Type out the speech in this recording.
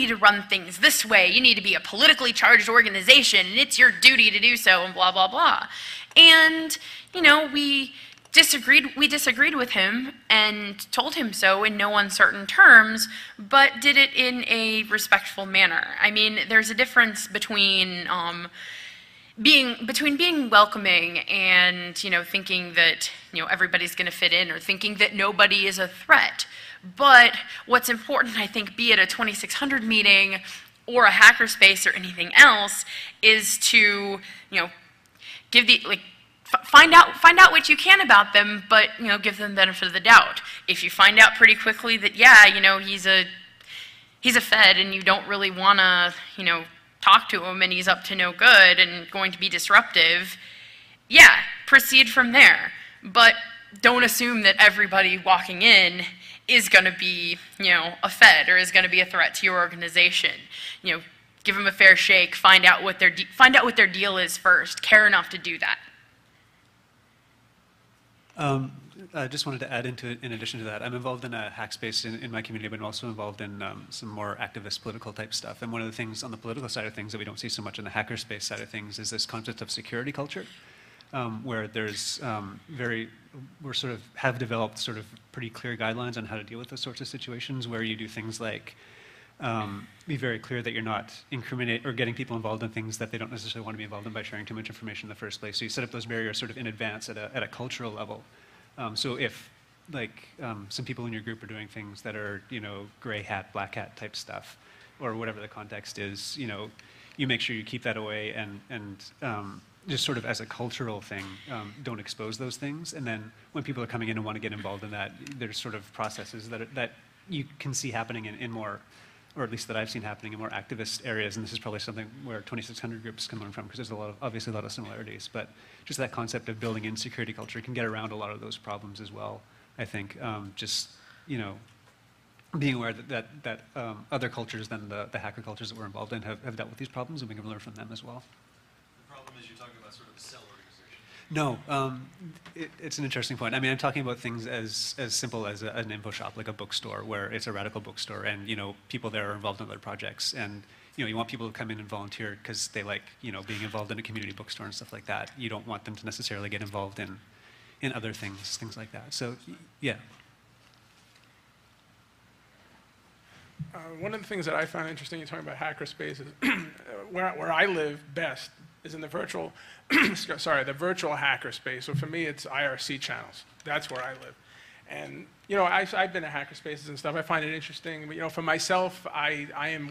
need to run things this way. You need to be a politically charged organization, and it's your duty to do so, and blah, blah, blah. And, you know, we disagreed with him and told him so in no uncertain terms, but did it in a respectful manner. I mean, there's a difference between being welcoming and, you know, thinking that, you know, everybody's going to fit in, or thinking that nobody is a threat. But what's important, I think, be it a 2600 meeting or a hackerspace or anything else, is to, you know, give the, like, find out what you can about them, but, you know, give them the benefit of the doubt. If you find out pretty quickly that, yeah, you know, he's a Fed and you don't really want to, you know, talk to him and he's up to no good and going to be disruptive, yeah, proceed from there. But don't assume that everybody walking in is going to be, you know, a Fed or is going to be a threat to your organization. You know, give them a fair shake, find out what their deal is first, care enough to do that. I just wanted to add into it, in addition to that, I'm involved in a hack space in my community, but I'm also involved in some more activist political type stuff. And one of the things on the political side of things that we don't see so much in the hacker space side of things is this concept of security culture, where there's we sort of have developed sort of pretty clear guidelines on how to deal with those sorts of situations, where you do things like be very clear that you're not incriminating or getting people involved in things that they don't necessarily want to be involved in by sharing too much information in the first place. So you set up those barriers sort of in advance at a cultural level. So if, like, some people in your group are doing things that are, you know, gray hat, black hat type stuff, or whatever the context is, you know, you make sure you keep that away and just sort of as a cultural thing, don't expose those things. And then when people are coming in and want to get involved in that, there's sort of processes that you can see happening in more, or at least that I've seen happening in more activist areas, and this is probably something where 2600 groups can learn from, because there's obviously a lot of similarities, but just that concept of building in security culture can get around a lot of those problems as well, I think. Just, you know, being aware that other cultures than the hacker cultures that we're involved in have dealt with these problems, and we can learn from them as well. The problem is you're talking about sort of a cell organization. No, it's an interesting point. I mean, I'm talking about things as simple as an info shop, like a bookstore, where it's a radical bookstore, and, you know, people there are involved in other projects, and, you know, you want people to come in and volunteer because they like, you know, being involved in a community bookstore and stuff like that. You don't want them to necessarily get involved in other things like that. So, yeah. One of the things that I found interesting in talking about hackerspace is where I live best is in the virtual, the virtual hackerspace. So for me, it's IRC channels. That's where I live. And, you know, I've been to hackerspaces and stuff. I find it interesting. But, you know, for myself, I am